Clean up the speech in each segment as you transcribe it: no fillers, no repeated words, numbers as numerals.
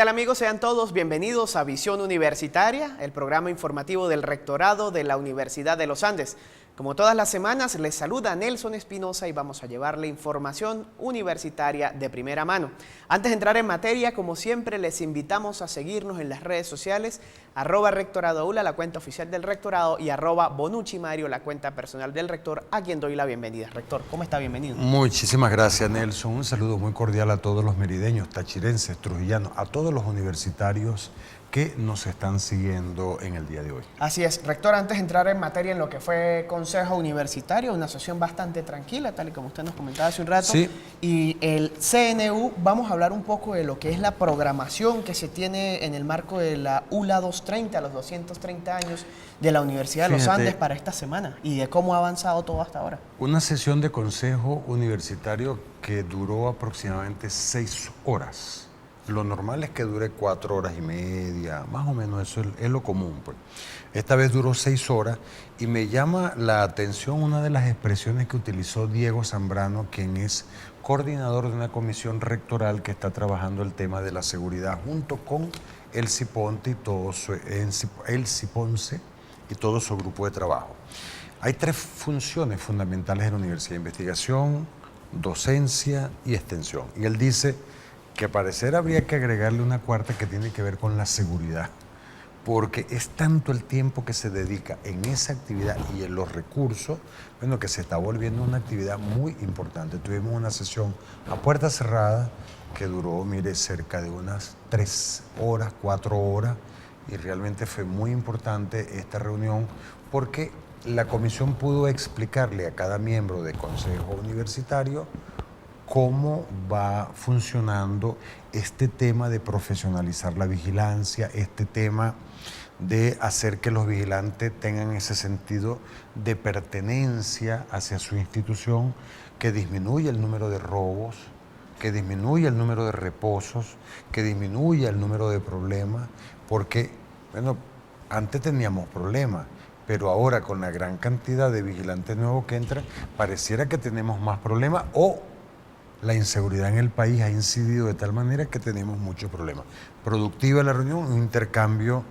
tal amigos? Sean todos bienvenidos a Visión Universitaria, el programa informativo del Rectorado de la Universidad de los Andes. Como todas las semanas, les saluda Nelson Espinosa y vamos a llevarle información universitaria de primera mano. Antes de entrar en materia, como siempre, les invitamos a seguirnos en las redes sociales, @RectoradoAula, la cuenta oficial del Rectorado, y @BonucciMario, la cuenta personal del Rector, a quien doy la bienvenida. Rector, ¿cómo está? Bienvenido. Muchísimas gracias, Nelson. Un saludo muy cordial a todos los merideños, tachirenses, trujillanos, a todos los universitarios que nos están siguiendo en el día de hoy. Así es. Rector, antes de entrar en materia en lo que fue Consejo Universitario, una sesión bastante tranquila, tal y como usted nos comentaba hace un rato. Sí. Y el CNU, vamos a hablar un poco de lo que es la programación que se tiene en el marco de la ULA 230, los 230 años de la Universidad de los Andes para esta semana y de cómo ha avanzado todo hasta ahora. Una sesión de Consejo Universitario que duró aproximadamente 6 horas. Lo normal es que dure 4 horas y media, más o menos eso es lo común, pues. Esta vez duró 6 horas y me llama la atención una de las expresiones que utilizó Diego Zambrano, quien es coordinador de una comisión rectoral que está trabajando el tema de la seguridad junto con el CIPONCE y todo su grupo de trabajo. Hay 3 funciones fundamentales en la universidad: investigación, docencia y extensión. Y él dice que al parecer habría que agregarle una cuarta que tiene que ver con la seguridad, porque es tanto el tiempo que se dedica en esa actividad y en los recursos, bueno, que se está volviendo una actividad muy importante. Tuvimos una sesión a puerta cerrada que duró, mire, cerca de unas 3 horas, 4 horas, y realmente fue muy importante esta reunión porque la comisión pudo explicarle a cada miembro del Consejo Universitario cómo va funcionando este tema de profesionalizar la vigilancia, este tema de hacer que los vigilantes tengan ese sentido de pertenencia hacia su institución, que disminuya el número de robos, que disminuya el número de reposos, que disminuya el número de problemas, porque, bueno, antes teníamos problemas, pero ahora con la gran cantidad de vigilantes nuevos que entran, pareciera que tenemos más problemas o la inseguridad en el país ha incidido de tal manera que tenemos muchos problemas. Productiva la reunión, un intercambio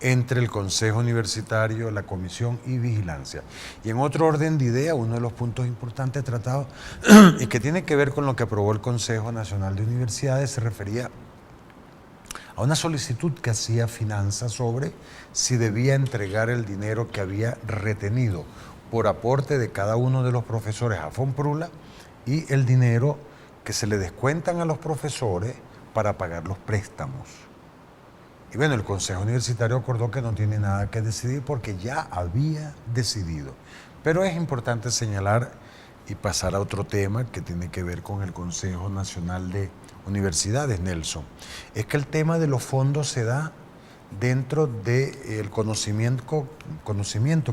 entre el Consejo Universitario, la Comisión y Vigilancia. Y en otro orden de idea, uno de los puntos importantes tratados y que tiene que ver con lo que aprobó el Consejo Nacional de Universidades se refería a una solicitud que hacía Finanzas sobre si debía entregar el dinero que había retenido por aporte de cada uno de los profesores a Fonprula y el dinero que se le descuentan a los profesores para pagar los préstamos. Y bueno, el Consejo Universitario acordó que no tiene nada que decidir porque ya había decidido. Pero es importante señalar y pasar a otro tema que tiene que ver con el Consejo Nacional de Universidades, Nelson. Es que el tema de los fondos se da dentro del conocimiento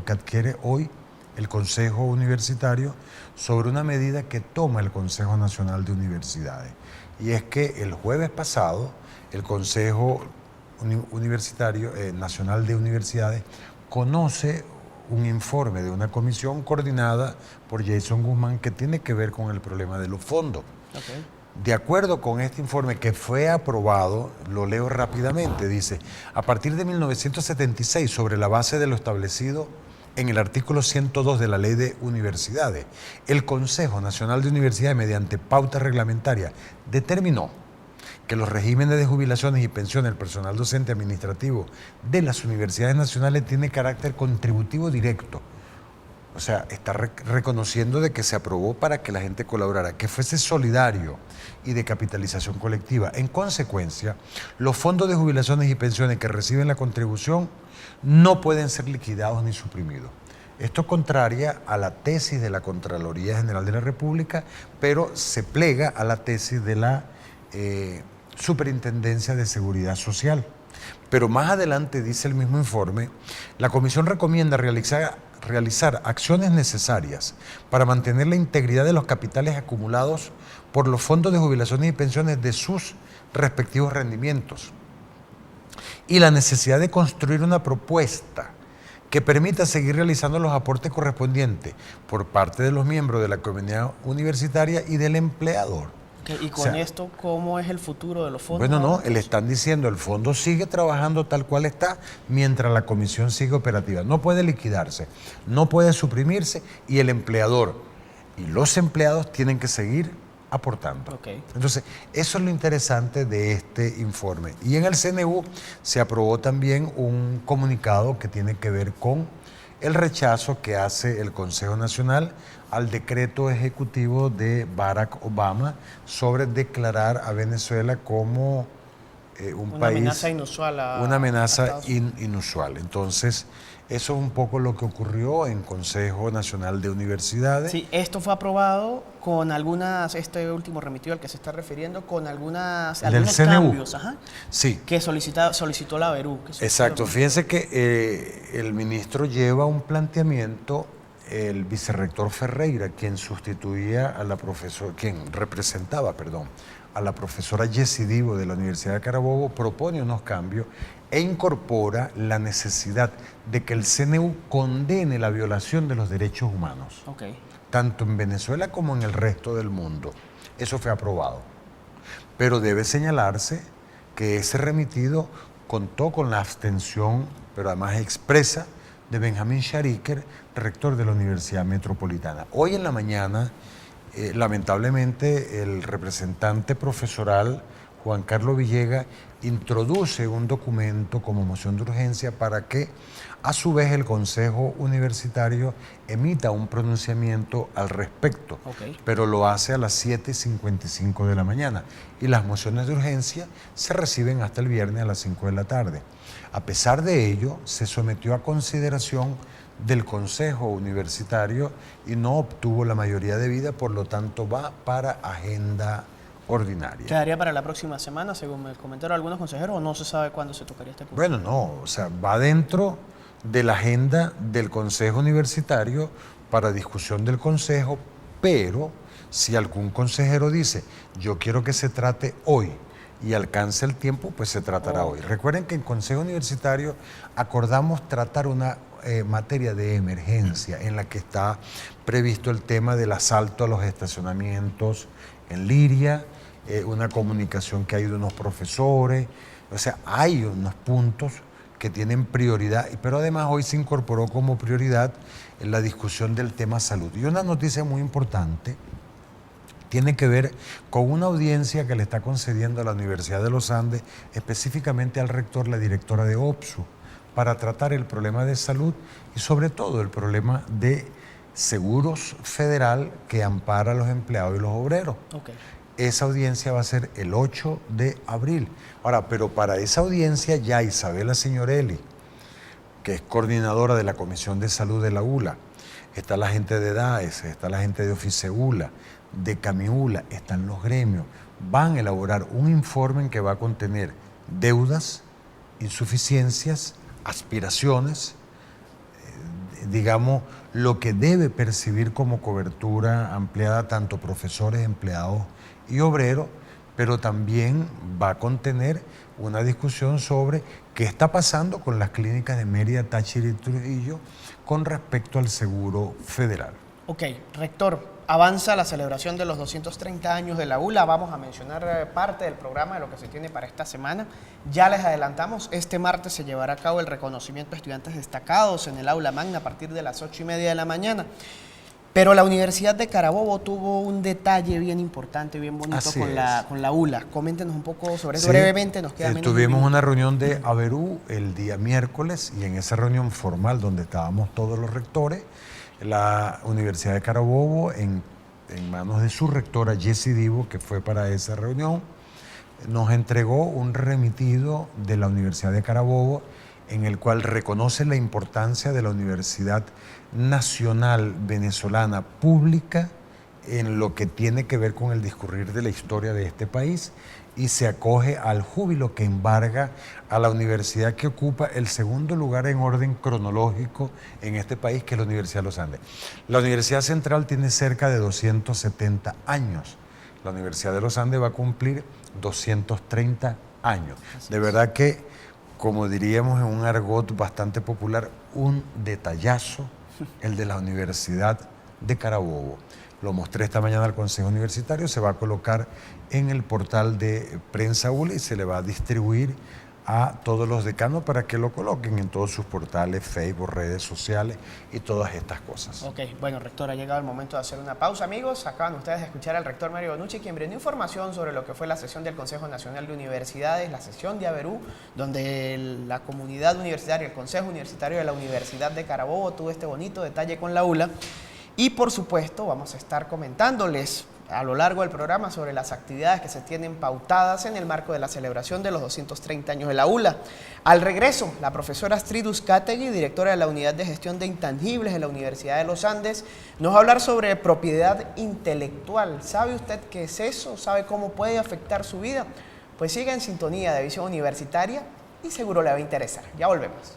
que adquiere hoy el Consejo Universitario sobre una medida que toma el Consejo Nacional de Universidades. Y es que el jueves pasado el Consejo Universitario Nacional de Universidades conoce un informe de una comisión coordinada por Jason Guzmán que tiene que ver con el problema de los fondos. Okay. De acuerdo con este informe que fue aprobado, lo leo rápidamente, dice: a partir de 1976, sobre la base de lo establecido en el artículo 102 de la Ley de Universidades, el Consejo Nacional de Universidades, mediante pauta reglamentaria, determinó que los regímenes de jubilaciones y pensiones del personal docente administrativo de las universidades nacionales tienen carácter contributivo directo. O sea, está reconociendo de que se aprobó para que la gente colaborara, que fuese solidario y de capitalización colectiva. En consecuencia, los fondos de jubilaciones y pensiones que reciben la contribución no pueden ser liquidados ni suprimidos. Esto contraria a la tesis de la Contraloría General de la República, pero se plega a la tesis de la Superintendencia de Seguridad Social. Pero más adelante, dice el mismo informe, la comisión recomienda realizar acciones necesarias para mantener la integridad de los capitales acumulados por los fondos de jubilaciones y pensiones de sus respectivos rendimientos y la necesidad de construir una propuesta que permita seguir realizando los aportes correspondientes por parte de los miembros de la comunidad universitaria y del empleador. Y con esto, ¿cómo es el futuro de los fondos? Bueno, no, le están diciendo, el fondo sigue trabajando tal cual está mientras la comisión sigue operativa. No puede liquidarse, no puede suprimirse y el empleador y los empleados tienen que seguir aportando. Entonces, eso es lo interesante de este informe. Y en el CNU se aprobó también un comunicado que tiene que ver con el rechazo que hace el Consejo Nacional al decreto ejecutivo de Barack Obama sobre declarar a Venezuela como una amenaza inusual una amenaza inusual. Entonces, eso es un poco lo que ocurrió en Consejo Nacional de Universidades. Sí, esto fue aprobado con algunas, este último remitido al que se está refiriendo, con algunos cambios sí, que solicitó la ABERU. Exacto, fíjense que el ministro lleva un planteamiento, el vicerrector Ferreira, quien sustituía a la profesora, quien representaba, perdón, a la profesora Jessie Divo de la Universidad de Carabobo, propone unos cambios e incorpora la necesidad de que el CNU condene la violación de los derechos humanos, tanto en Venezuela como en el resto del mundo. Eso fue aprobado. Pero debe señalarse que ese remitido contó con la abstención, pero además expresa, de Benjamín Shariker, rector de la Universidad Metropolitana. Hoy en la mañana, lamentablemente, el representante profesoral Juan Carlos Villegas introduce un documento como moción de urgencia para que a su vez el Consejo Universitario emita un pronunciamiento al respecto, pero lo hace a las 7:55 de la mañana y las mociones de urgencia se reciben hasta el viernes a las 5 de la tarde. A pesar de ello, se sometió a consideración del Consejo Universitario y no obtuvo la mayoría debida, por lo tanto va para agenda ordinaria. ¿Quedaría para la próxima semana, según me comentaron algunos consejeros, o no se sabe cuándo se tocaría este punto? Bueno, no, o sea, va dentro de la agenda del Consejo Universitario para discusión del Consejo, pero si algún consejero dice, yo quiero que se trate hoy y alcance el tiempo, pues se tratará hoy. Recuerden que en Consejo Universitario acordamos tratar una materia de emergencia en la que está previsto el tema del asalto a los estacionamientos en Liria, una comunicación que hay de unos profesores, o sea, hay unos puntos que tienen prioridad, pero además hoy se incorporó como prioridad en la discusión del tema salud. Y una noticia muy importante tiene que ver con una audiencia que le está concediendo a la Universidad de los Andes, específicamente al rector, la directora de OPSU, para tratar el problema de salud y sobre todo el problema de seguros federal que ampara a los empleados y los obreros. Esa audiencia va a ser el 8 de abril. Ahora, pero para esa audiencia ya Isabela Signorelli, que es coordinadora de la Comisión de Salud de la ULA, está la gente de DAES, está la gente de Oficeula, de Camiula, están los gremios, van a elaborar un informe que va a contener deudas, insuficiencias, aspiraciones, digamos, lo que debe percibir como cobertura ampliada tanto profesores, empleados y obreros, pero también va a contener una discusión sobre qué está pasando con las clínicas de Mérida, Táchira y Trujillo con respecto al seguro federal. Rector, avanza la celebración de los 230 años de la ULA. Vamos a mencionar parte del programa de lo que se tiene para esta semana. Ya les adelantamos, este martes se llevará a cabo el reconocimiento a estudiantes destacados en el aula magna a partir de las 8:30 de la mañana. Pero la Universidad de Carabobo tuvo un detalle bien importante, bien bonito con la ULA. Coméntenos un poco sobre eso brevemente. Nos queda tuvimos una reunión de ABERU el día miércoles y en esa reunión formal donde estábamos todos los rectores, la Universidad de Carabobo, en manos de su rectora Jessie Divo, que fue para esa reunión, nos entregó un remitido de la Universidad de Carabobo en el cual reconoce la importancia de la Universidad Nacional Venezolana Pública en lo que tiene que ver con el discurrir de la historia de este país y se acoge al júbilo que embarga a la universidad que ocupa el segundo lugar en orden cronológico en este país, que es la Universidad de los Andes. La Universidad Central tiene cerca de 270 años. La Universidad de los Andes va a cumplir 230 años. De verdad que, como diríamos en un argot bastante popular, un detallazo el de la Universidad de Carabobo. Lo mostré esta mañana al Consejo Universitario, se va a colocar en el portal de Prensa ULA y se le va a distribuir a todos los decanos para que lo coloquen en todos sus portales, Facebook, redes sociales y todas estas cosas. Ok, bueno, rector, ha llegado el momento de hacer una pausa, amigos. Acaban ustedes de escuchar al rector Mario Bonucci, quien brindó información sobre lo que fue la sesión del Consejo Nacional de Universidades, la sesión de Averú, donde la comunidad universitaria, el Consejo Universitario de la Universidad de Carabobo tuvo este bonito detalle con la ULA. Y por supuesto vamos a estar comentándoles a lo largo del programa sobre las actividades que se tienen pautadas en el marco de la celebración de los 230 años de la ULA. Al regreso, la profesora Astrid Uzcategui, directora de la Unidad de Gestión de Intangibles de la Universidad de los Andes, nos va a hablar sobre propiedad intelectual. ¿Sabe usted qué es eso? ¿Sabe cómo puede afectar su vida? Pues siga en sintonía de Visión Universitaria y seguro le va a interesar. Ya volvemos.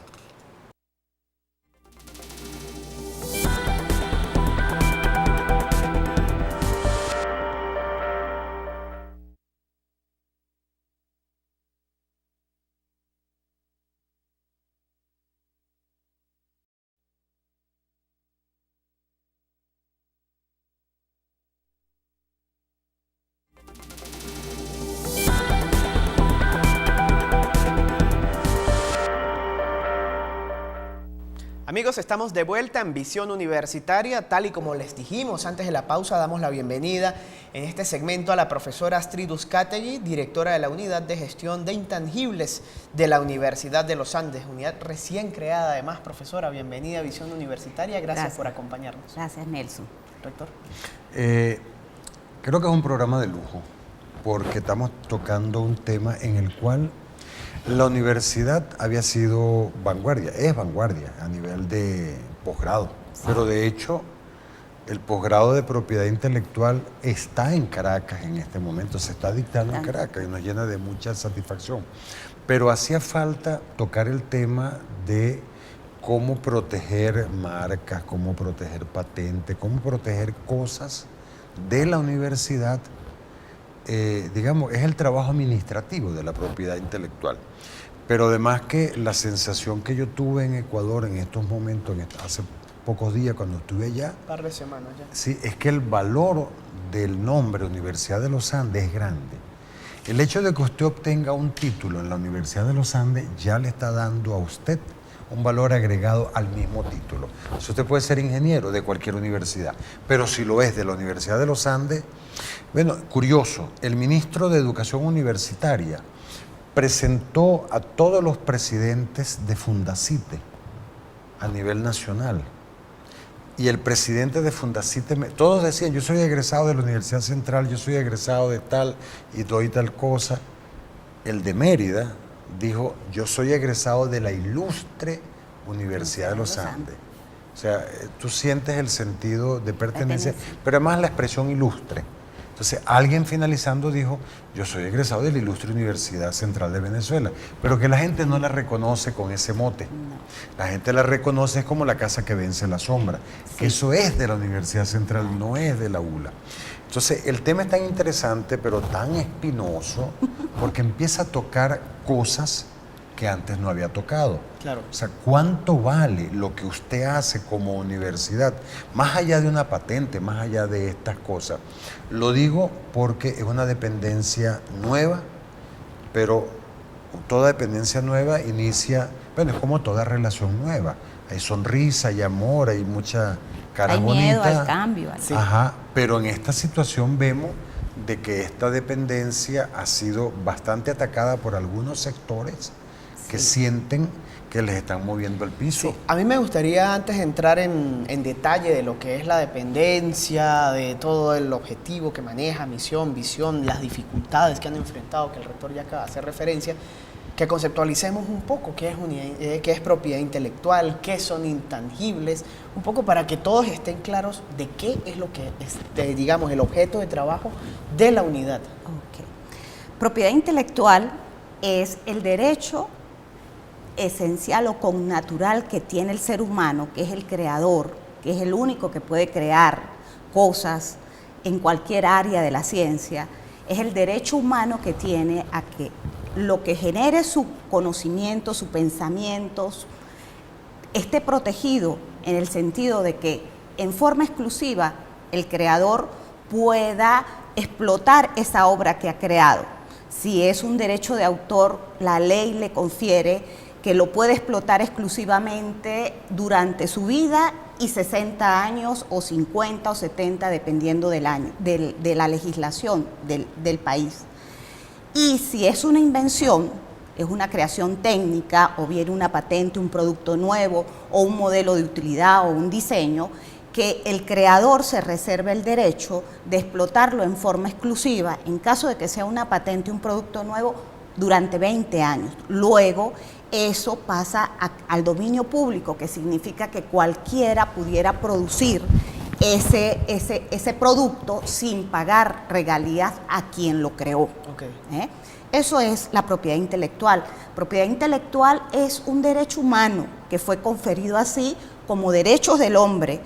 Amigos, estamos de vuelta en Visión Universitaria. Tal y como les dijimos antes de la pausa, damos la bienvenida en este segmento a la profesora Astrid Uzcategui, directora de la Unidad de Gestión de Intangibles de la Universidad de los Andes, unidad recién creada además. Profesora, bienvenida a Visión Universitaria. Gracias por acompañarnos. Gracias, Nelson. Rector. Creo que es un programa de lujo, porque estamos tocando un tema en el cual la universidad había sido vanguardia, es vanguardia a nivel de posgrado, pero de hecho el posgrado de propiedad intelectual está en Caracas en este momento, se está dictando en Caracas y nos llena de mucha satisfacción. Pero hacía falta tocar el tema de cómo proteger marcas, cómo proteger patentes, cómo proteger cosas de la universidad. Digamos, es el trabajo administrativo de la propiedad intelectual. Pero además que la sensación que yo tuve en Ecuador en estos momentos, hace pocos días cuando estuve allá, un par de semanas ya. Sí, es que el valor del nombre Universidad de los Andes es grande. El hecho de que usted obtenga un título en la Universidad de los Andes ya le está dando a usted un valor agregado al mismo título. Si usted puede ser ingeniero de cualquier universidad, pero si lo es de la Universidad de los Andes, bueno, curioso, el ministro de Educación Universitaria presentó a todos los presidentes de Fundacite a nivel nacional. Y el presidente de Fundacite, todos decían, yo soy egresado de la Universidad Central, yo soy egresado de tal y doy tal cosa. El de Mérida dijo, yo soy egresado de la ilustre Universidad de los Andes. O sea, tú sientes el sentido de pertenencia, pero además la expresión ilustre. Entonces, alguien finalizando dijo, yo soy egresado de la ilustre Universidad Central de Venezuela, pero que la gente no la reconoce con ese mote. La gente la reconoce como la casa que vence la sombra, que eso es de la Universidad Central, no es de la ULA. Entonces, el tema es tan interesante, pero tan espinoso, porque empieza a tocar cosas que antes no había tocado. Claro. O sea, ¿cuánto vale lo que usted hace como universidad? Más allá de una patente, más allá de estas cosas. Lo digo porque es una dependencia nueva, pero toda dependencia nueva inicia, bueno, es como toda relación nueva. Hay sonrisa, hay amor, hay mucha cara bonita. Hay miedo al cambio. Sí. Ajá, pero en esta situación vemos de que esta dependencia ha sido bastante atacada por algunos sectores que sienten que les están moviendo el piso. Sí. A mí me gustaría, antes de entrar en detalle de lo que es la dependencia, de todo el objetivo que maneja, misión, visión, las dificultades que han enfrentado, que el rector ya acaba de hacer referencia, que conceptualicemos un poco qué es propiedad intelectual, qué son intangibles, un poco para que todos estén claros de qué es lo que es, digamos, el objeto de trabajo de la unidad. Okay. Propiedad intelectual es el derecho esencial o connatural que tiene el ser humano, que es el creador, que es el único que puede crear cosas en cualquier área de la ciencia. Es el derecho humano que tiene a que lo que genere su conocimiento, su pensamiento, esté protegido en el sentido de que en forma exclusiva el creador pueda explotar esa obra que ha creado. Si es un derecho de autor, la ley le confiere que lo puede explotar exclusivamente durante su vida y 60 años o 50 o 70, dependiendo del año, de la legislación del país. Y si es una invención, es una creación técnica, o bien una patente, un producto nuevo, o un modelo de utilidad, o un diseño, que el creador se reserve el derecho de explotarlo en forma exclusiva, en caso de que sea una patente, un producto nuevo, durante 20 años. Luego, eso pasa al dominio público, que significa que cualquiera pudiera producir ese producto sin pagar regalías a quien lo creó. Okay. Eso es la propiedad intelectual. Propiedad intelectual es un derecho humano que fue conferido así como derechos del hombre.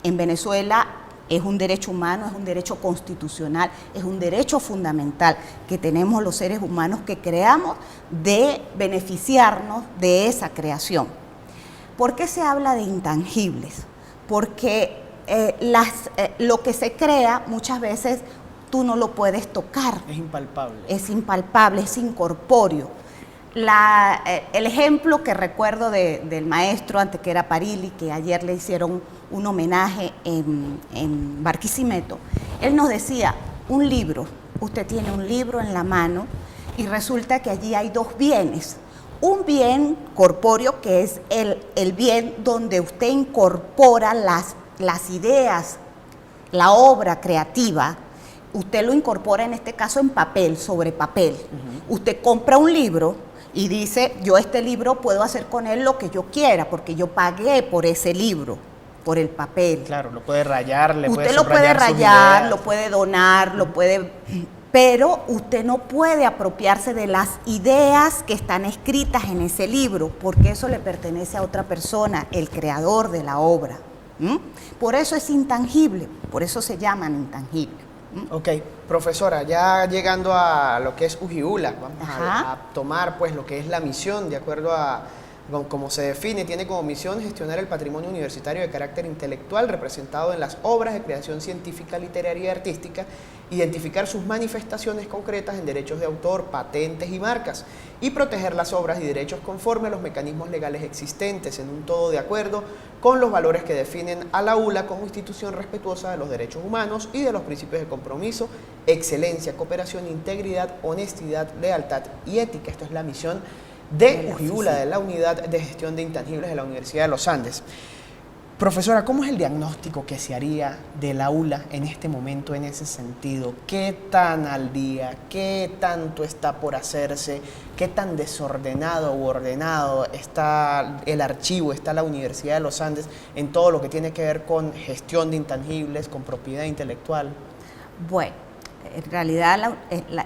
En Venezuela es un derecho humano, es un derecho constitucional, es un derecho fundamental que tenemos los seres humanos que creamos de beneficiarnos de esa creación. ¿Por qué se habla de intangibles? Porque lo que se crea muchas veces tú no lo puedes tocar. Es impalpable. Es impalpable, es incorpóreo. El ejemplo que recuerdo del maestro Antequera Parili, que ayer le hicieron un homenaje en Barquisimeto, él nos decía, un libro, usted tiene un libro en la mano y resulta que allí hay dos bienes. Un bien corpóreo, que es el bien donde usted incorpora las ideas, la obra creativa. Usted lo incorpora en este caso en papel, sobre papel. Usted compra un libro y dice, yo este libro puedo hacer con él lo que yo quiera, porque yo pagué por ese libro, por el papel. Claro, lo puede rayar, usted lo puede rayar, lo puede donar, lo puede... Pero usted no puede apropiarse de las ideas que están escritas en ese libro, porque eso le pertenece a otra persona, el creador de la obra. Por eso es intangible, por eso se llaman intangibles. Ok, profesora, ya llegando a lo que es UJIULA, vamos a tomar pues lo que es la misión, de acuerdo a como se define, tiene como misión gestionar el patrimonio universitario de carácter intelectual representado en las obras de creación científica, literaria y artística, identificar sus manifestaciones concretas en derechos de autor, patentes y marcas, y proteger las obras y derechos conforme a los mecanismos legales existentes, en un todo de acuerdo con los valores que definen a la ULA como institución respetuosa de los derechos humanos y de los principios de compromiso, excelencia, cooperación, integridad, honestidad, lealtad y ética. Esto es la misión de UJIULA, de la Unidad de Gestión de Intangibles de la Universidad de los Andes. Profesora, ¿cómo es el diagnóstico que se haría de la ULA en este momento en ese sentido? ¿Qué tan al día? ¿Qué tanto está por hacerse? ¿Qué tan desordenado u ordenado está el archivo, está la Universidad de los Andes en todo lo que tiene que ver con gestión de intangibles, con propiedad intelectual? Bueno, en realidad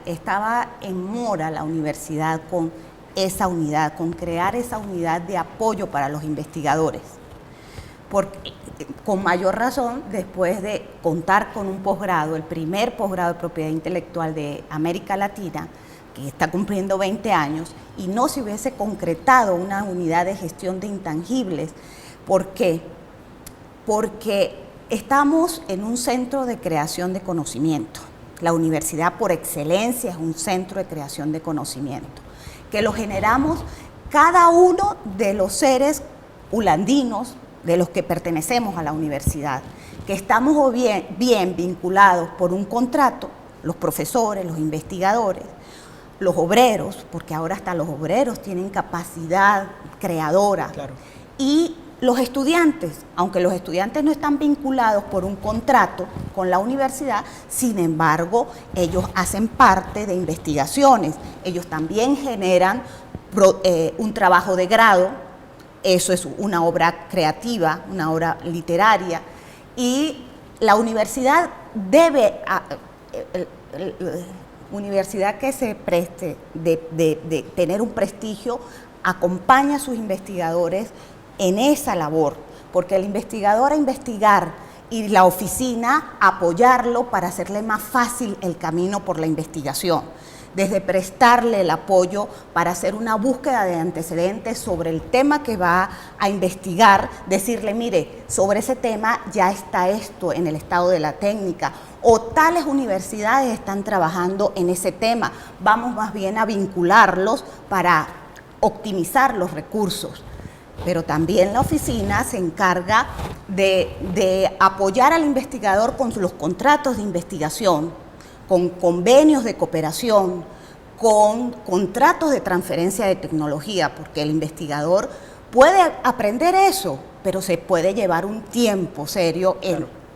estaba en mora la universidad con esa unidad, con crear esa unidad de apoyo para los investigadores. Porque, con mayor razón, después de contar con un posgrado, el primer posgrado de propiedad intelectual de América Latina, que está cumpliendo 20 años, y no se hubiese concretado una unidad de gestión de intangibles. ¿Por qué? Porque estamos en un centro de creación de conocimiento. La universidad por excelencia es un centro de creación de conocimiento, que lo generamos cada uno de los seres ulandinos, de los que pertenecemos a la universidad, que estamos bien vinculados por un contrato, los profesores, los investigadores, los obreros, porque ahora hasta los obreros tienen capacidad creadora, claro, y los estudiantes, aunque los estudiantes no están vinculados por un contrato con la universidad, sin embargo, ellos hacen parte de investigaciones, ellos también generan un trabajo de grado. Eso es una obra creativa, una obra literaria, y la universidad universidad que se preste de tener un prestigio, acompaña a sus investigadores en esa labor, porque el investigador a investigar y la oficina a apoyarlo para hacerle más fácil el camino por la investigación. desde prestarle el apoyo para hacer una búsqueda de antecedentes sobre el tema que va a investigar, decirle, mire, sobre ese tema ya está esto en el estado de la técnica, o tales universidades están trabajando en ese tema, vamos más bien a vincularlos para optimizar los recursos. Pero también la oficina se encarga de apoyar al investigador con los contratos de investigación, con convenios de cooperación, con contratos de transferencia de tecnología, porque el investigador puede aprender eso, pero se puede llevar un tiempo serio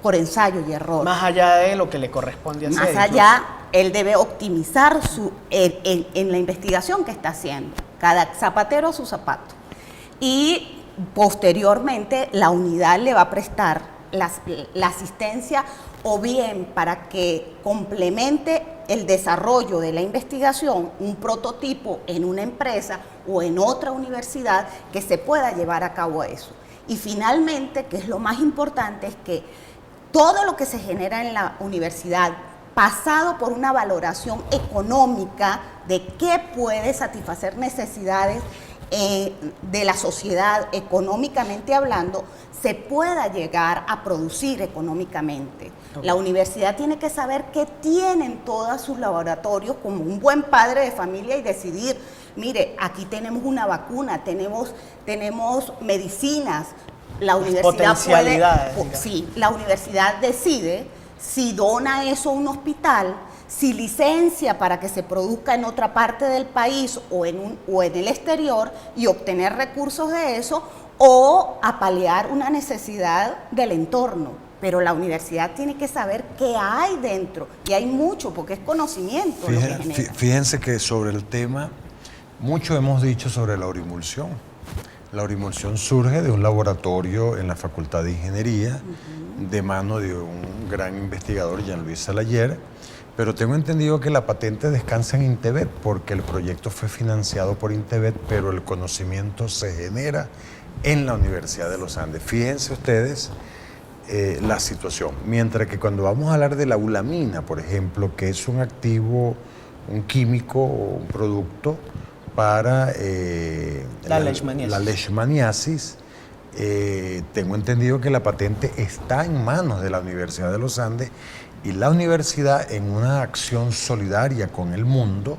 por ensayo y error. Más allá de lo que le corresponde hacer. Más allá, él debe optimizar en la investigación que está haciendo, cada zapatero a su zapato. Y posteriormente la unidad le va a prestar la asistencia o bien para que complemente el desarrollo de la investigación, un prototipo en una empresa o en otra universidad que se pueda llevar a cabo eso. Y finalmente, que es lo más importante, es que todo lo que se genera en la universidad, pasado por una valoración económica de qué puede satisfacer necesidades de la sociedad económicamente hablando, se pueda llegar a producir económicamente. Okay. La universidad tiene que saber qué tienen todos sus laboratorios como un buen padre de familia y decidir, mire, aquí tenemos una vacuna, tenemos medicinas. La universidad la universidad decide si dona eso a un hospital, si licencia para que se produzca en otra parte del país o en el exterior y obtener recursos de eso, o a paliar una necesidad del entorno. Pero la universidad tiene que saber qué hay dentro, y hay mucho, porque es conocimiento lo que genera. Fíjense que sobre el tema, mucho hemos dicho sobre la aurimulsión. La aurimulsión surge de un laboratorio en la Facultad de Ingeniería, de mano de un gran investigador, Jean-Louis Salayer, pero tengo entendido que la patente descansa en Intebet, porque el proyecto fue financiado por Intebet, pero el conocimiento se genera en la Universidad de los Andes. Fíjense ustedes la situación. Mientras que cuando vamos a hablar de la ulamina, por ejemplo, que es un activo, un químico o un producto para la leishmaniasis, tengo entendido que la patente está en manos de la Universidad de los Andes, y la universidad, en una acción solidaria con el mundo,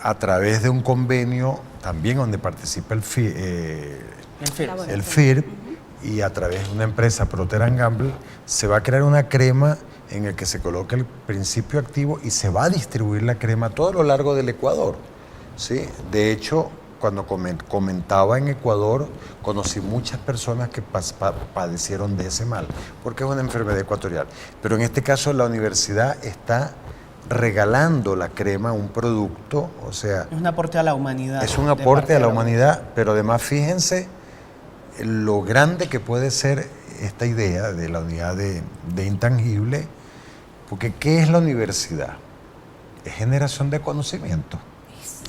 a través de un convenio también donde participa el FIRB, y a través de una empresa, Procter & Gamble, se va a crear una crema en el que se coloca el principio activo y se va a distribuir la crema a todo lo largo del Ecuador, ¿sí? De hecho, cuando comentaba en Ecuador, conocí muchas personas que padecieron de ese mal, porque es una enfermedad ecuatorial. Pero en este caso la universidad está regalando la crema, un producto, o sea... Es un aporte a la humanidad. Es un aporte a la humanidad, pero además fíjense lo grande que puede ser esta idea de la unidad de intangible, porque ¿qué es la universidad? Es generación de conocimiento,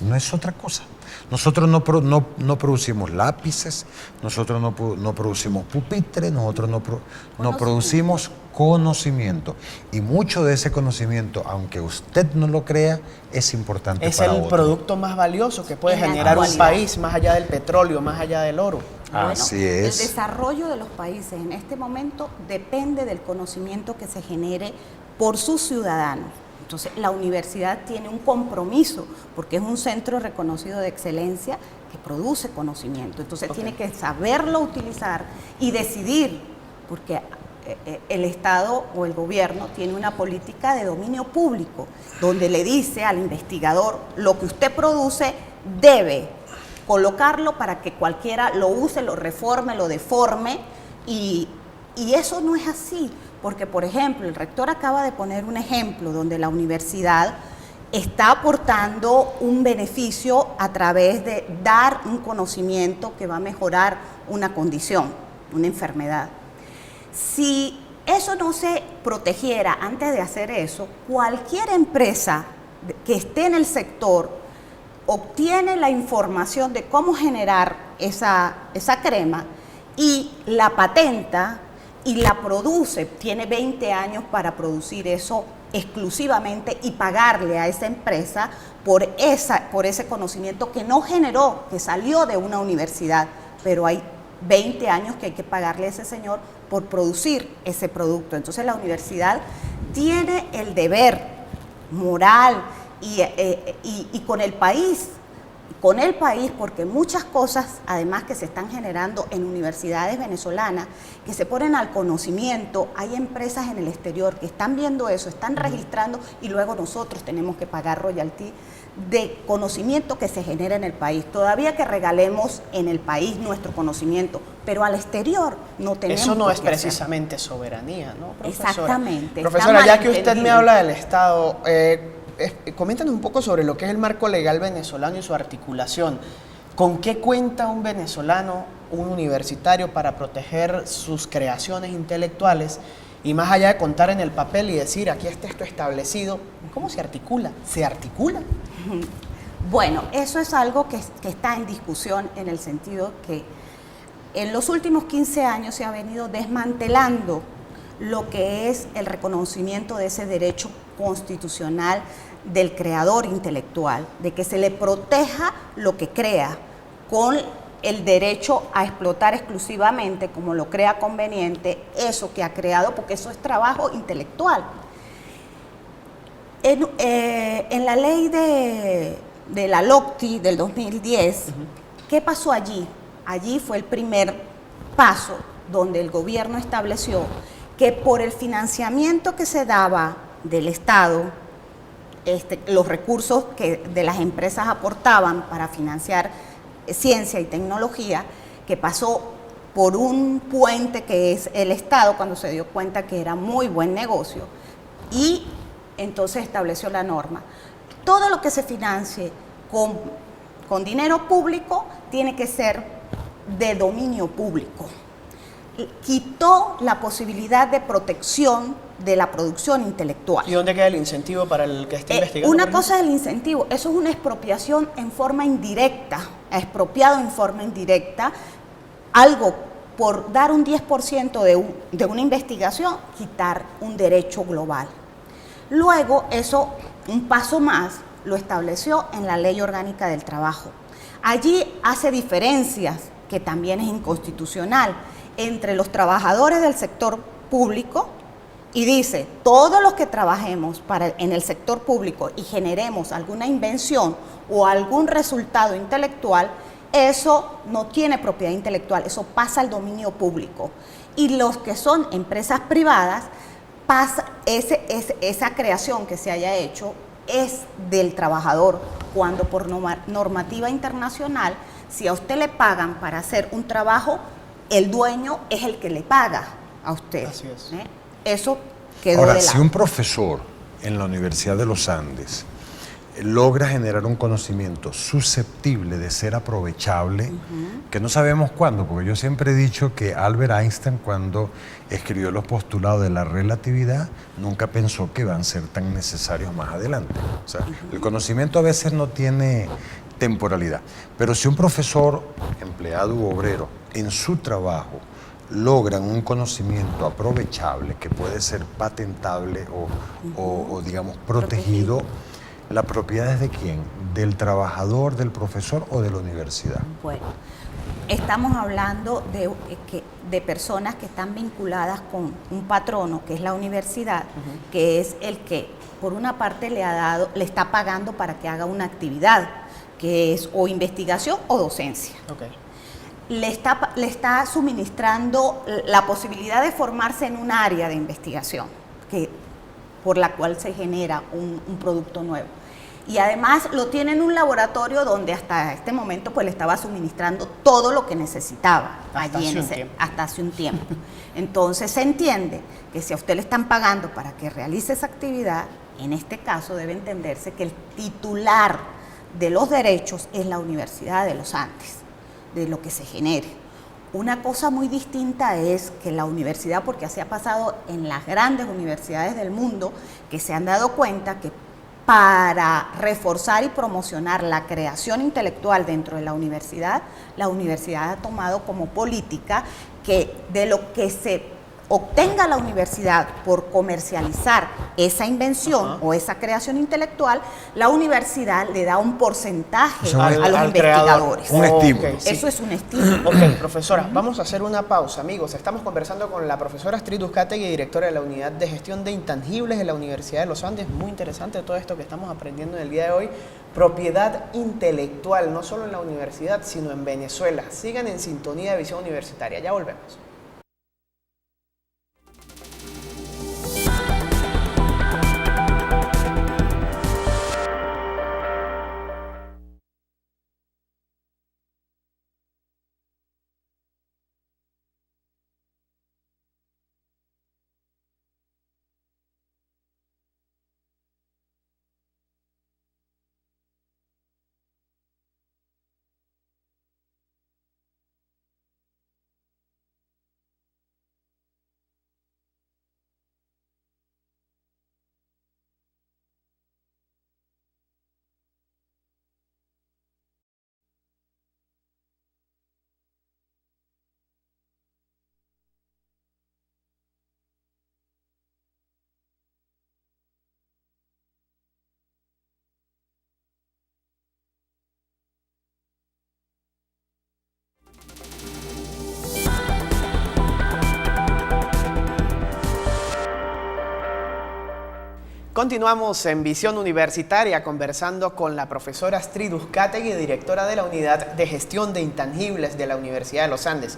no es otra cosa. Nosotros no producimos lápices, nosotros no producimos pupitres, nosotros no producimos conocimiento. Y mucho de ese conocimiento, aunque usted no lo crea, es importante para otro. Es el producto más valioso que puede generar un país, más allá del petróleo, más allá del oro. Así es. El desarrollo de los países en este momento depende del conocimiento que se genere por sus ciudadanos. Entonces, la universidad tiene un compromiso, porque es un centro reconocido de excelencia que produce conocimiento. Entonces, tiene que saberlo utilizar y decidir, porque el Estado o el gobierno tiene una política de dominio público, donde le dice al investigador, lo que usted produce debe colocarlo para que cualquiera lo use, lo reforme, lo deforme, y eso no es así. Porque, por ejemplo, el rector acaba de poner un ejemplo donde la universidad está aportando un beneficio a través de dar un conocimiento que va a mejorar una condición, una enfermedad. Si eso no se protegiera antes de hacer eso, cualquier empresa que esté en el sector obtiene la información de cómo generar esa crema y la patenta, y la produce, tiene 20 años para producir eso exclusivamente y pagarle a esa empresa por ese conocimiento que no generó, que salió de una universidad, pero hay 20 años que hay que pagarle a ese señor por producir ese producto. Entonces la universidad tiene el deber moral y con el país, porque muchas cosas, además que se están generando en universidades venezolanas, que se ponen al conocimiento, hay empresas en el exterior que están viendo eso, están registrando y luego nosotros tenemos que pagar royalty de conocimiento que se genera en el país. Todavía que regalemos en el país nuestro conocimiento, pero al exterior no tenemos. Eso no es precisamente soberanía, ¿no, profesora? Exactamente. Profesora, ya que usted me habla del Estado, coméntanos un poco sobre lo que es el marco legal venezolano y su articulación. ¿Con qué cuenta un venezolano, un universitario, para proteger sus creaciones intelectuales? Y más allá de contar en el papel y decir, aquí está esto establecido, ¿cómo se articula? ¿Se articula? Bueno, eso es algo que está en discusión, en el sentido que en los últimos 15 años se ha venido desmantelando lo que es el reconocimiento de ese derecho constitucional del creador intelectual, de que se le proteja lo que crea con el derecho a explotar exclusivamente, como lo crea conveniente, eso que ha creado, porque eso es trabajo intelectual. En la ley de la LOCTI del 2010, ¿qué pasó allí? Allí fue el primer paso donde el gobierno estableció que por el financiamiento que se daba del Estado, los recursos que de las empresas aportaban para financiar ciencia y tecnología, que pasó por un puente que es el Estado, cuando se dio cuenta que era muy buen negocio, y entonces estableció la norma. Todo lo que se financie con dinero público tiene que ser de dominio público. Quitó la posibilidad de protección de la producción intelectual. ¿Y dónde queda el incentivo para el que esté investigando? Una cosa es el incentivo, eso es una expropiación en forma indirecta, expropiado en forma indirecta, algo por dar un 10% de una investigación, quitar un derecho global. Luego, eso, un paso más, lo estableció en la Ley Orgánica del Trabajo. Allí hace diferencias, que también es inconstitucional, entre los trabajadores del sector público y dice, todos los que trabajemos en el sector público y generemos alguna invención o algún resultado intelectual, eso no tiene propiedad intelectual, eso pasa al dominio público. Y los que son empresas privadas, esa creación que se haya hecho es del trabajador, cuando por normativa internacional, si a usted le pagan para hacer un trabajo, el dueño es el que le paga a usted. Así es. Eso quedó Ahora, de lado. si un profesor en la Universidad de los Andes logra generar un conocimiento susceptible de ser aprovechable, que no sabemos cuándo, porque yo siempre he dicho que Albert Einstein, cuando escribió los postulados de la relatividad, nunca pensó que iban a ser tan necesarios más adelante. O sea, el conocimiento a veces no tiene temporalidad, pero si un profesor, empleado u obrero, en su trabajo logran un conocimiento aprovechable que puede ser patentable o digamos, protegido, ¿la propiedad es de quién? ¿Del trabajador, del profesor o de la universidad? Bueno, estamos hablando de personas que están vinculadas con un patrono, que es la universidad, que es el que, por una parte, le está pagando para que haga una actividad, que es o investigación o docencia. Okay. Le está suministrando la posibilidad de formarse en un área de investigación, por la cual se genera un producto nuevo. Y además lo tiene en un laboratorio donde hasta este momento pues le estaba suministrando todo lo que necesitaba hasta hace un tiempo. Entonces se entiende que si a usted le están pagando para que realice esa actividad, en este caso debe entenderse que el titular de los derechos es la Universidad de los Andes, de lo que se genere. Una cosa muy distinta es que la universidad, porque así ha pasado en las grandes universidades del mundo, que se han dado cuenta que para reforzar y promocionar la creación intelectual dentro de la universidad ha tomado como política que de lo que se obtenga la universidad por comercializar esa invención o esa creación intelectual, la universidad le da un porcentaje a los investigadores. Un estímulo. Okay, sí. Eso es un estímulo. Ok, profesora, vamos a hacer una pausa, amigos. Estamos conversando con la profesora Astrid Uzcategui, directora de la Unidad de Gestión de Intangibles de la Universidad de los Andes. Muy interesante todo esto que estamos aprendiendo en el día de hoy. Propiedad intelectual, no solo en la universidad, sino en Venezuela. Sigan en sintonía de Visión Universitaria. Ya volvemos. Continuamos en Visión Universitaria conversando con la profesora Astrid Uzcategui, directora de la Unidad de Gestión de Intangibles de la Universidad de los Andes.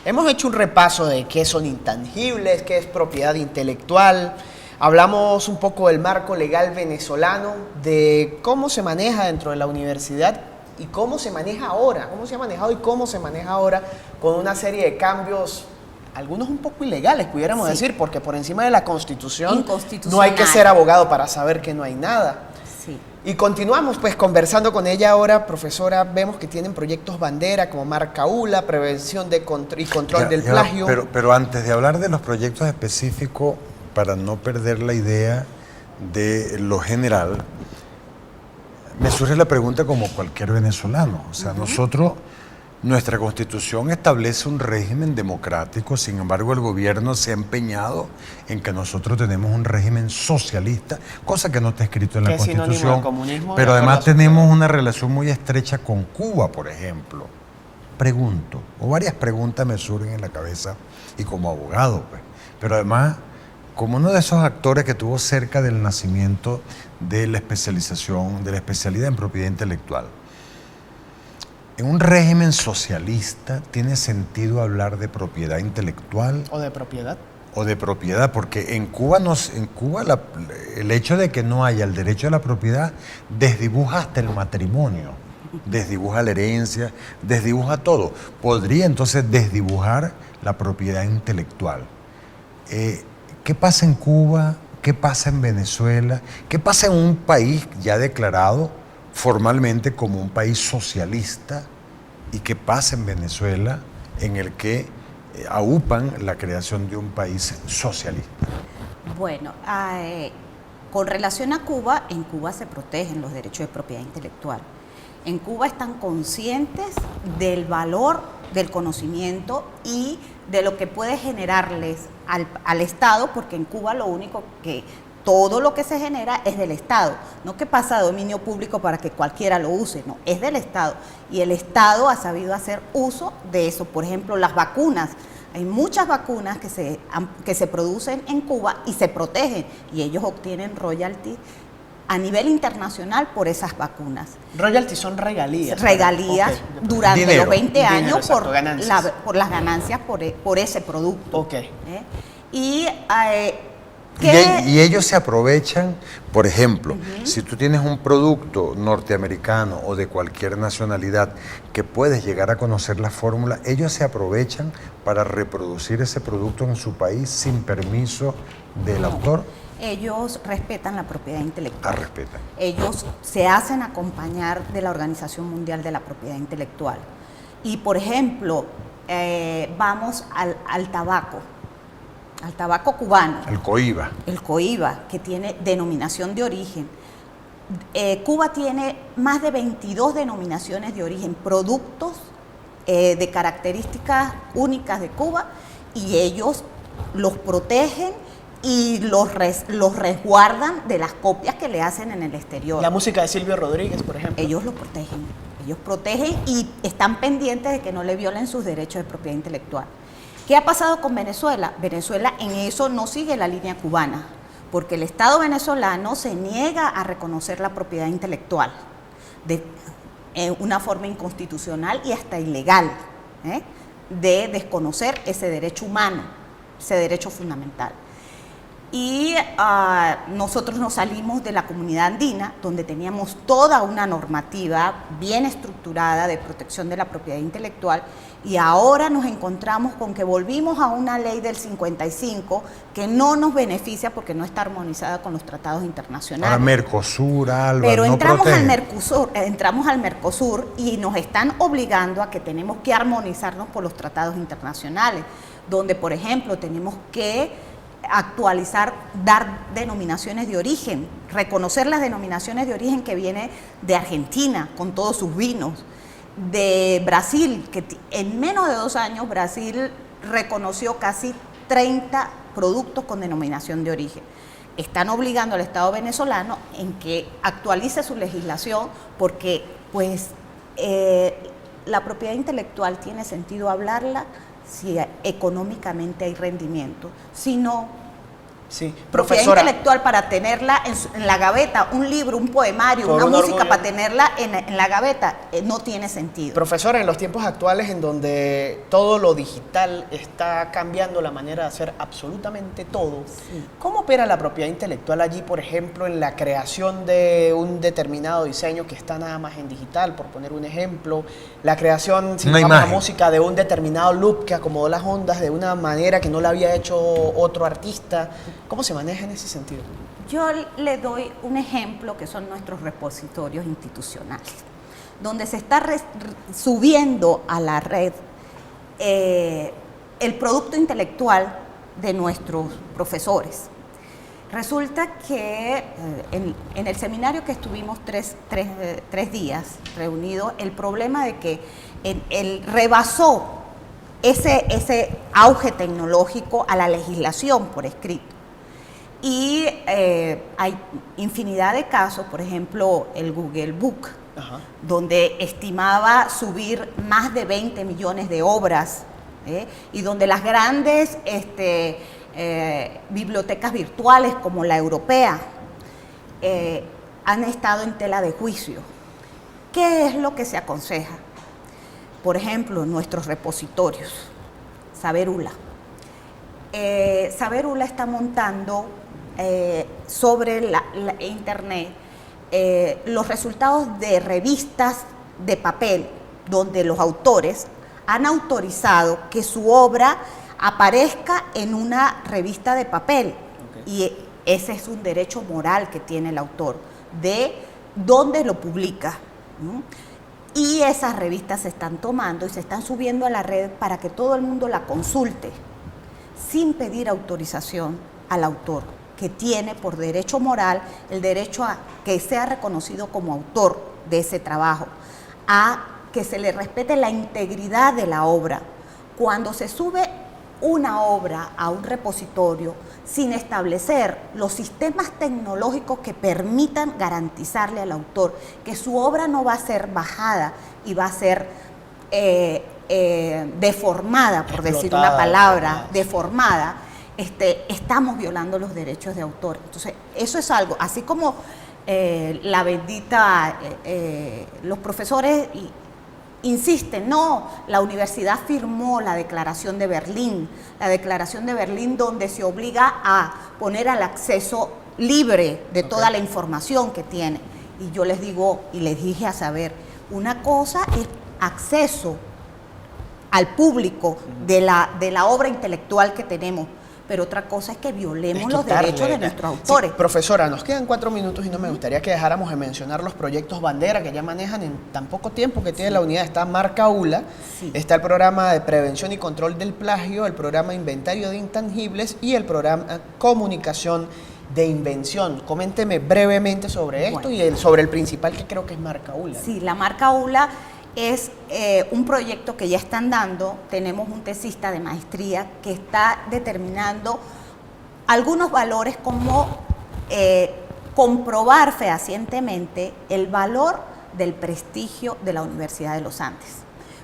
Hemos hecho un repaso de qué son intangibles, qué es propiedad intelectual. Hablamos un poco del marco legal venezolano, de cómo se maneja dentro de la universidad y cómo se maneja ahora, cómo se ha manejado y cómo se maneja ahora con una serie de cambios, algunos un poco ilegales, pudiéramos decir, porque por encima de la Constitución no hay que ser abogado para saber que no hay nada. Sí. Y continuamos pues conversando con ella ahora, profesora. Vemos que tienen proyectos bandera como Marca ULA, prevención de y control del plagio. Pero antes de hablar de los proyectos específicos, para no perder la idea de lo general, me surge la pregunta como cualquier venezolano. O sea, nuestra Constitución establece un régimen democrático, sin embargo el gobierno se ha empeñado en que nosotros tenemos un régimen socialista, cosa que no está escrito en la Constitución, pero además tenemos una relación muy estrecha con Cuba, por ejemplo. Pregunto, o varias preguntas me surgen en la cabeza, y como abogado, pues, pero además como uno de esos actores que tuvo cerca del nacimiento de la especialización, de la especialidad en propiedad intelectual. En un régimen socialista, ¿tiene sentido hablar de propiedad intelectual? ¿O de propiedad? O de propiedad, porque en Cuba, el hecho de que no haya el derecho a la propiedad desdibuja hasta el matrimonio, desdibuja la herencia, desdibuja todo. Podría entonces desdibujar la propiedad intelectual. ¿Qué pasa en Cuba? ¿Qué pasa en Venezuela? ¿Qué pasa en un país ya declarado formalmente como un país socialista? ¿Y qué pasa en Venezuela, en el que aupan la creación de un país socialista? Bueno, con relación a Cuba, en Cuba se protegen los derechos de propiedad intelectual. En Cuba están conscientes del valor del conocimiento y de lo que puede generarles al Estado, porque en Cuba todo lo que se genera es del Estado, no que pasa a dominio público para que cualquiera lo use, no, es del Estado. Y el Estado ha sabido hacer uso de eso. Por ejemplo, las vacunas. Hay muchas vacunas que se producen en Cuba y se protegen, y ellos obtienen royalty a nivel internacional por esas vacunas. Royalty son regalías. Regalías durante dinero. Los 20 años exacto, por las ganancias por ese producto. Ok. Y Y ellos se aprovechan, por ejemplo, si tú tienes un producto norteamericano o de cualquier nacionalidad que puedes llegar a conocer la fórmula, ellos se aprovechan para reproducir ese producto en su país sin permiso del autor. Ellos respetan la propiedad intelectual. Respetan. Ellos se hacen acompañar de la Organización Mundial de la Propiedad Intelectual. Y, por ejemplo, vamos al tabaco. Al tabaco cubano. El coiba. El coiba, que tiene denominación de origen. Cuba tiene más de 22 denominaciones de origen, productos de características únicas de Cuba, y ellos los protegen y los resguardan de las copias que le hacen en el exterior. La música de Silvio Rodríguez, por ejemplo. Ellos protegen y están pendientes de que no le violen sus derechos de propiedad intelectual. ¿Qué ha pasado con Venezuela? Venezuela en eso no sigue la línea cubana, porque el Estado venezolano se niega a reconocer la propiedad intelectual de una forma inconstitucional y hasta ilegal, de desconocer ese derecho humano, ese derecho fundamental. Y nosotros nos salimos de la comunidad andina, donde teníamos toda una normativa bien estructurada de protección de la propiedad intelectual, y ahora nos encontramos con que volvimos a una ley del 55 que no nos beneficia porque no está armonizada con los tratados internacionales. Ahora Mercosur, Alba, pero no entramos protege. entramos al Mercosur y nos están obligando a que tenemos que armonizarnos por los tratados internacionales, donde, por ejemplo, tenemos que actualizar, dar denominaciones de origen, reconocer las denominaciones de origen que viene de Argentina con todos sus vinos, de Brasil, que en menos de 2 años Brasil reconoció casi 30 productos con denominación de origen. Están obligando al Estado venezolano en que actualice su legislación porque pues la propiedad intelectual tiene sentido hablarla si económicamente hay rendimiento, sino sí, propiedad profesora, intelectual para tenerla en la gaveta, un libro, un poemario, por una un música orgullo. para tenerla en la gaveta, no tiene sentido. profesora, en los tiempos actuales en donde todo lo digital está cambiando la manera de hacer absolutamente todo, Sí. ¿cómo opera la propiedad intelectual allí, por ejemplo, en la creación de un determinado diseño que está nada más en digital, por poner un ejemplo, la creación, si Una vamos a la imagen. música, de un determinado loop que acomodó las ondas de una manera que no la había hecho otro artista? ¿Cómo se maneja en ese sentido? Yo le doy un ejemplo que son nuestros repositorios institucionales, donde se está subiendo a la red el producto intelectual de nuestros profesores. Resulta que en el seminario que estuvimos tres días reunidos, el problema de que el rebasó ese auge tecnológico a la legislación por escrito. Y hay infinidad de casos, por ejemplo, el Google Book, Ajá. donde estimaba subir más de 20 millones de obras, y donde las grandes bibliotecas virtuales como la europea han estado en tela de juicio. ¿Qué es lo que se aconseja? Por ejemplo, nuestros repositorios, Saberula. Saberula está montando sobre la internet los resultados de revistas de papel donde los autores han autorizado que su obra aparezca en una revista de papel. Okay. Y ese es un derecho moral que tiene el autor de dónde lo publica. Y esas revistas se están tomando y se están subiendo a la red para que todo el mundo la consulte sin pedir autorización al autor, que tiene por derecho moral el derecho a que sea reconocido como autor de ese trabajo, a que se le respete la integridad de la obra. Cuando se sube una obra a un repositorio sin establecer los sistemas tecnológicos que permitan garantizarle al autor que su obra no va a ser bajada y va a ser deformada, por decir una palabra, deformada, estamos violando los derechos de autor. Entonces, eso es algo, así como la bendita, los profesores insisten, no, la universidad firmó la Declaración de Berlín donde se obliga a poner al acceso libre de toda la información que tiene. Y yo les digo, y les dije a saber, una cosa es acceso al público de la obra intelectual que tenemos, pero otra cosa es que violemos los derechos de nuestros autores. Sí, profesora, nos quedan 4 minutos y no me gustaría que dejáramos de mencionar los proyectos bandera que ya manejan en tan poco tiempo que tiene la unidad. Está Marca Aula, está el programa de prevención y control del plagio, el programa Inventario de Intangibles y el programa Comunicación de Invención. Coménteme brevemente sobre esto y sobre el principal, que creo que es Marca Aula. Sí, la Marca Aula es un proyecto que ya están dando. Tenemos un tesista de maestría que está determinando algunos valores como comprobar fehacientemente el valor del prestigio de la Universidad de los Andes,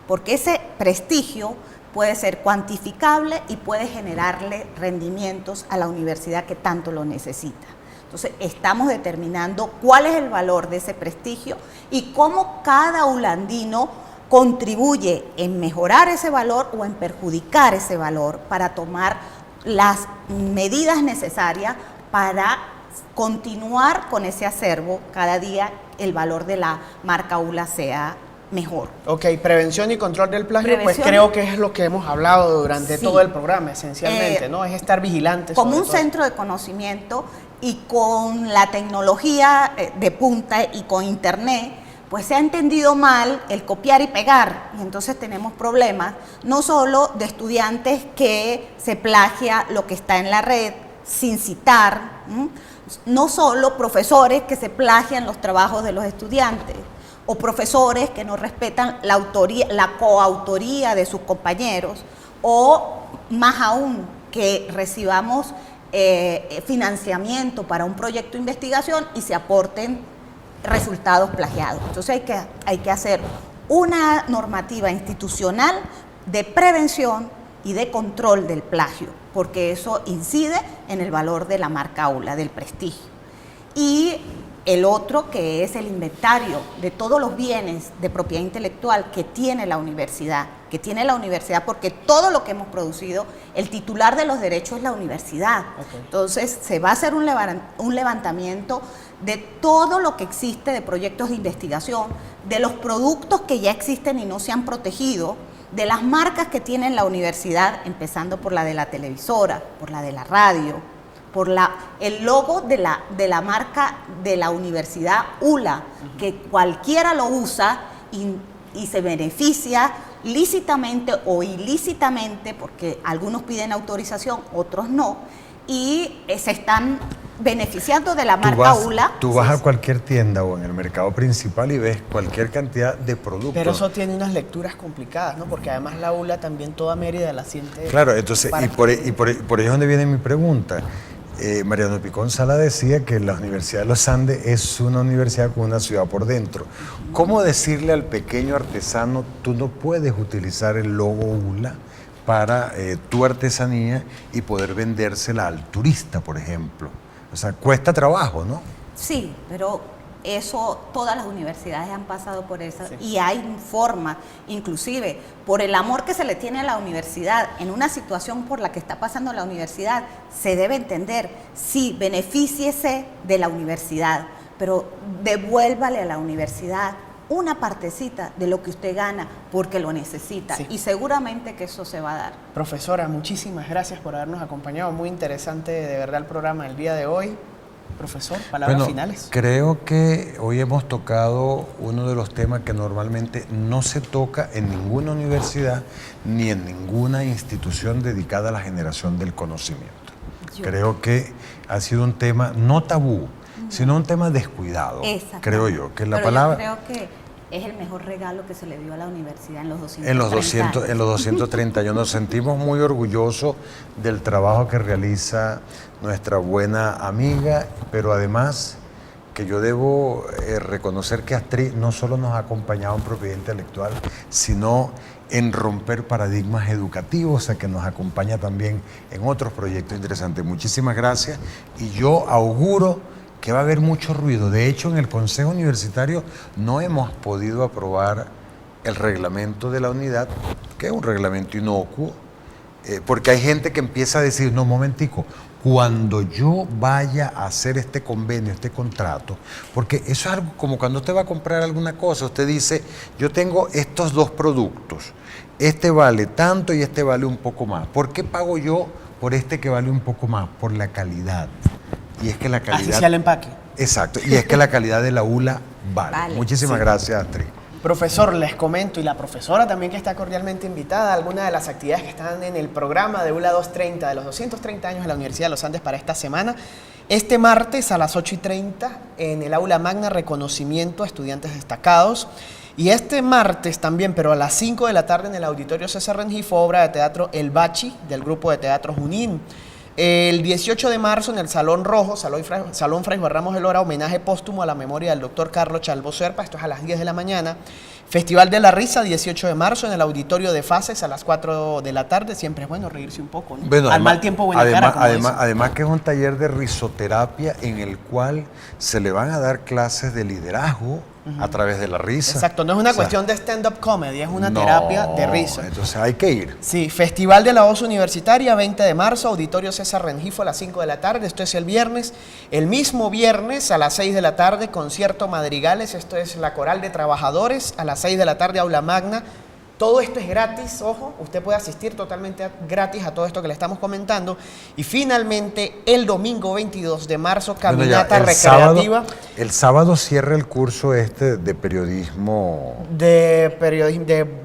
porque ese prestigio puede ser cuantificable y puede generarle rendimientos a la universidad que tanto lo necesita. Entonces, estamos determinando cuál es el valor de ese prestigio y cómo cada ulandino contribuye en mejorar ese valor o en perjudicar ese valor para tomar las medidas necesarias para continuar con ese acervo. Cada día el valor de la marca ULA sea mejor. Ok, prevención y control del plagio, pues creo que es lo que hemos hablado durante todo el programa, esencialmente, ¿no? Es estar vigilantes. Como un centro de conocimiento y con la tecnología de punta y con internet, pues se ha entendido mal el copiar y pegar, y entonces tenemos problemas, no solo de estudiantes que se plagia lo que está en la red sin citar, no solo profesores que se plagian los trabajos de los estudiantes, o profesores que no respetan la autoría, la coautoría de sus compañeros, o más aún que recibamos financiamiento para un proyecto de investigación y se aporten resultados plagiados. Entonces hay que hacer una normativa institucional de prevención y de control del plagio, porque eso incide en el valor de la marca ULA, del prestigio. Y el otro, que es el inventario de todos los bienes de propiedad intelectual que tiene la universidad, porque todo lo que hemos producido, el titular de los derechos es la universidad. Okay. Entonces, se va a hacer un levantamiento de todo lo que existe de proyectos de investigación, de los productos que ya existen y no se han protegido, de las marcas que tiene la universidad, empezando por la de la televisora, por la de la radio, por el logo de la marca de la universidad ULA, que cualquiera lo usa y se beneficia lícitamente o ilícitamente, porque algunos piden autorización, otros no, y se están beneficiando de la marca ULA. Tú vas a cualquier tienda o en el mercado principal y ves cualquier cantidad de productos. Pero eso tiene unas lecturas complicadas, ¿no? Porque además la ULA también toda Mérida la siente. Claro, entonces, y por ahí es donde viene mi pregunta. Mariano Picón Sala decía que la Universidad de los Andes es una universidad con una ciudad por dentro. ¿Cómo decirle al pequeño artesano, tú no puedes utilizar el logo ULA para tu artesanía y poder vendérsela al turista, por ejemplo? O sea, cuesta trabajo, ¿no? Sí, pero eso, todas las universidades han pasado por eso, sí. Y hay forma, inclusive por el amor que se le tiene a la universidad, en una situación por la que está pasando la universidad, se debe entender, sí, benefíciese de la universidad, pero devuélvale a la universidad una partecita de lo que usted gana porque lo necesita, sí. Y seguramente que eso se va a dar. Profesora, muchísimas gracias por habernos acompañado, muy interesante de verdad el programa del día de hoy. Profesor, palabras finales. Creo que hoy hemos tocado uno de los temas que normalmente no se toca en ninguna universidad ni en ninguna institución dedicada a la generación del conocimiento. Creo que ha sido un tema no tabú, sino un tema descuidado. Creo yo que la palabra. Yo creo que es el mejor regalo que se le dio a la universidad en los 230 años. En los 230 años. Nos sentimos muy orgullosos del trabajo que realiza nuestra buena amiga, pero además que yo debo reconocer que Astrid no solo nos ha acompañado en propiedad intelectual, sino en romper paradigmas educativos, o sea, que nos acompaña también en otros proyectos interesantes. Muchísimas gracias y yo auguro que va a haber mucho ruido. De hecho, en el Consejo Universitario no hemos podido aprobar el reglamento de la unidad, que es un reglamento inocuo, porque hay gente que empieza a decir, no, momentico, cuando yo vaya a hacer este convenio, este contrato, porque eso es algo como cuando usted va a comprar alguna cosa, usted dice, yo tengo estos dos productos, este vale tanto y este vale un poco más. ¿Por qué pago yo por este que vale un poco más? Por la calidad. Y es que la calidad... Así sea el empaque. Exacto, y es que la calidad de la ULA vale. Muchísimas gracias, Astrid. Profesor, les comento, y la profesora también que está cordialmente invitada a algunas de las actividades que están en el programa de ULA 230, de los 230 años de la Universidad de los Andes para esta semana. Este martes a las 8:30 en el Aula Magna, reconocimiento a estudiantes destacados. Y este martes también, pero a las 5 de la tarde en el Auditorio César Rengifo, obra de teatro El Bachi, del grupo de teatro Junín. El 18 de marzo en el Salón Rojo, Salón Fray Juan Ramos de Lora, homenaje póstumo a la memoria del doctor Carlos Chalbo Serpa, esto es a las 10 de la mañana. Festival de la Risa, 18 de marzo en el Auditorio de Fases a las 4 de la tarde, siempre es bueno reírse un poco, ¿no? Bueno, al mal tiempo buena cara, como además que es un taller de risoterapia en el cual se le van a dar clases de liderazgo a través de la risa. Exacto, no es una cuestión de stand-up comedy, es una terapia de risa. Entonces hay que ir. Sí, Festival de la Voz Universitaria, 20 de marzo, Auditorio César Rengifo a las 5 de la tarde, esto es el viernes. El mismo viernes a las 6 de la tarde, concierto Madrigales, esto es la Coral de Trabajadores, a las 6 de la tarde, Aula Magna. Todo esto es gratis, ojo, usted puede asistir totalmente gratis a todo esto que le estamos comentando. Y finalmente, el domingo 22 de marzo, caminata recreativa. El sábado cierra el curso de periodismo. De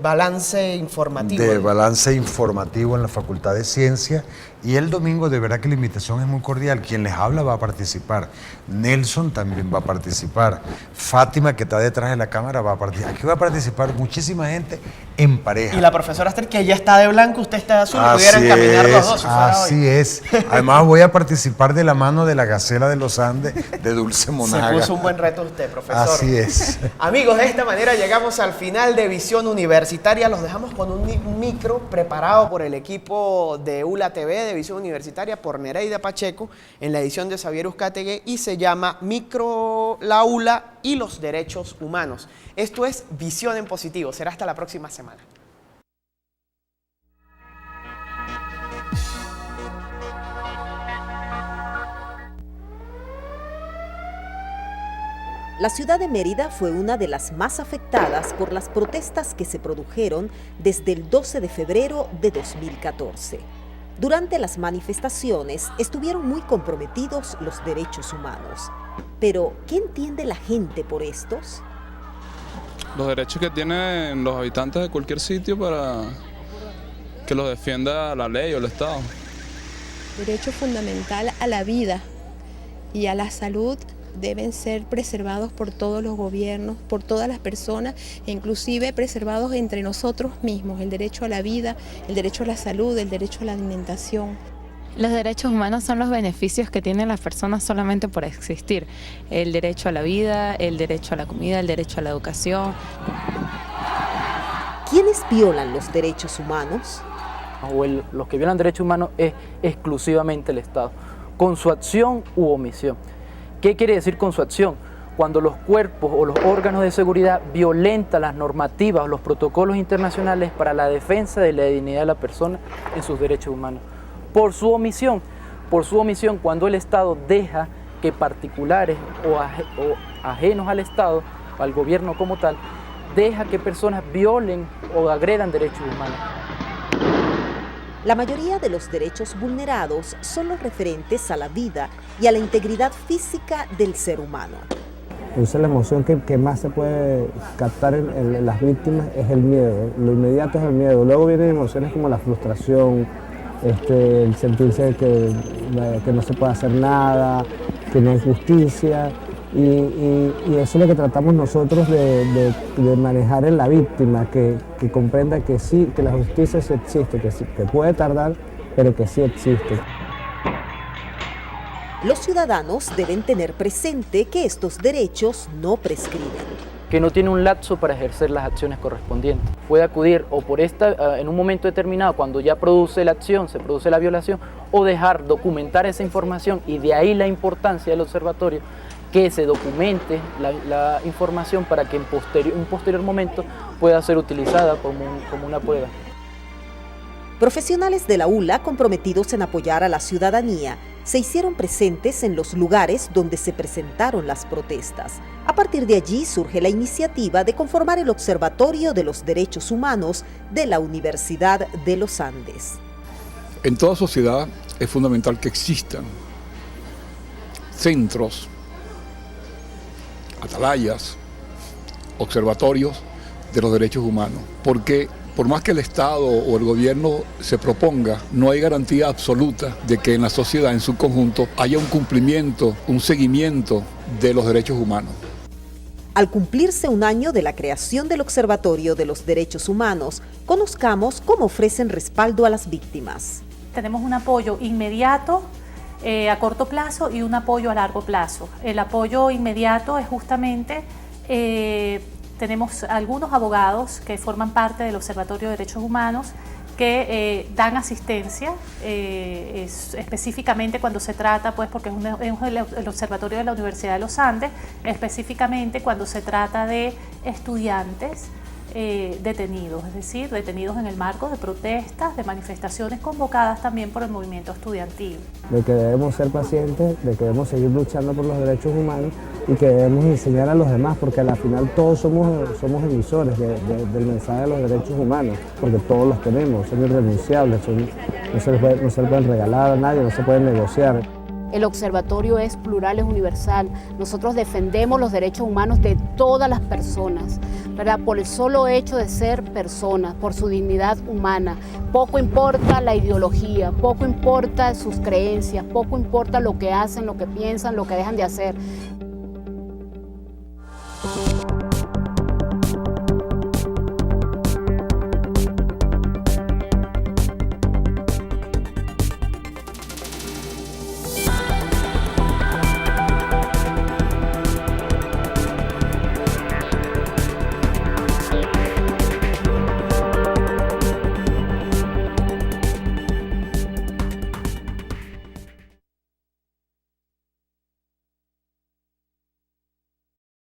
balance informativo. De balance informativo en la Facultad de Ciencias. Y el domingo, de verdad que la invitación es muy cordial. Quien les habla va a participar. Nelson también va a participar. Fátima, que está detrás de la cámara, va a participar. Aquí va a participar muchísima gente en pareja. Y la profesora Astrid, que ella está de blanco, usted está de azul, y pudieran caminar los dos. Así es. Además, voy a participar de la mano de la Gacela de los Andes, de Dulce Monaga. Se puso un buen reto usted, profesor. Así es. Amigos, de esta manera llegamos al final de Visión Universitaria. Los dejamos con un micro preparado por el equipo de ULA TV, de Visión Universitaria, por Nereida Pacheco, en la edición de Xavier Uzcategui, y se llama Micro la ULA y los derechos humanos. Esto es Visión en Positivo. Será hasta la próxima semana. La ciudad de Mérida fue una de las más afectadas por las protestas que se produjeron desde el 12 de febrero de 2014. Durante las manifestaciones estuvieron muy comprometidos los derechos humanos. Pero, ¿qué entiende la gente por estos? Los derechos que tienen los habitantes de cualquier sitio para que los defienda la ley o el Estado. Derecho fundamental a la vida y a la salud deben ser preservados por todos los gobiernos, por todas las personas, e inclusive preservados entre nosotros mismos, el derecho a la vida, el derecho a la salud, el derecho a la alimentación. Los derechos humanos son los beneficios que tienen las personas solamente por existir. El derecho a la vida, el derecho a la comida, el derecho a la educación. ¿Quiénes violan los derechos humanos? Los que violan derechos humanos es exclusivamente el Estado, con su acción u omisión. ¿Qué quiere decir con su acción? Cuando los cuerpos o los órganos de seguridad violentan las normativas o los protocolos internacionales para la defensa de la dignidad de la persona en sus derechos humanos. Por su omisión, cuando el Estado deja que particulares o ajenos al Estado, al gobierno como tal, deja que personas violen o agredan derechos humanos. La mayoría de los derechos vulnerados son los referentes a la vida y a la integridad física del ser humano. Entonces la emoción que más se puede captar en las víctimas es el miedo. Lo inmediato es el miedo. Luego vienen emociones como la frustración, el sentirse que no se puede hacer nada, que no hay justicia. Y eso es lo que tratamos nosotros de manejar en la víctima, que comprenda que sí, que la justicia sí existe, que puede tardar, pero que sí existe. Los ciudadanos deben tener presente que estos derechos no prescriben. Que no tiene un lapso para ejercer las acciones correspondientes. Puede acudir o en un momento determinado, cuando ya produce la acción, se produce la violación, o documentar esa información, y de ahí la importancia del observatorio, que se documente la información para que en un posterior momento pueda ser utilizada como una prueba. Profesionales de la ULA comprometidos en apoyar a la ciudadanía se hicieron presentes en los lugares donde se presentaron las protestas. A partir de allí surge la iniciativa de conformar el Observatorio de los Derechos Humanos de la Universidad de los Andes. En toda sociedad es fundamental que existan centros, atalayas, observatorios de los derechos humanos, porque por más que el Estado o el gobierno se proponga, no hay garantía absoluta de que en la sociedad en su conjunto haya un cumplimiento, un seguimiento de los derechos humanos. Al cumplirse un año de la creación del Observatorio de los Derechos Humanos, conozcamos cómo ofrecen respaldo a las víctimas. Tenemos un apoyo inmediato a corto plazo y un apoyo a largo plazo. El apoyo inmediato es justamente, tenemos algunos abogados que forman parte del Observatorio de Derechos Humanos que dan asistencia, específicamente cuando se trata, pues porque es el Observatorio de la Universidad de los Andes, específicamente cuando se trata de estudiantes detenidos, es decir, detenidos en el marco de protestas, de manifestaciones convocadas también por el movimiento estudiantil. De que debemos ser pacientes, de que debemos seguir luchando por los derechos humanos y que debemos enseñar a los demás, porque al final todos somos emisores del mensaje de los derechos humanos, porque todos los tenemos, son irrenunciables, no se les pueden regalar a nadie, no se pueden negociar. El observatorio es plural, es universal. Nosotros defendemos los derechos humanos de todas las personas, ¿verdad? Por el solo hecho de ser personas, por su dignidad humana. Poco importa la ideología, poco importa sus creencias, poco importa lo que hacen, lo que piensan, lo que dejan de hacer.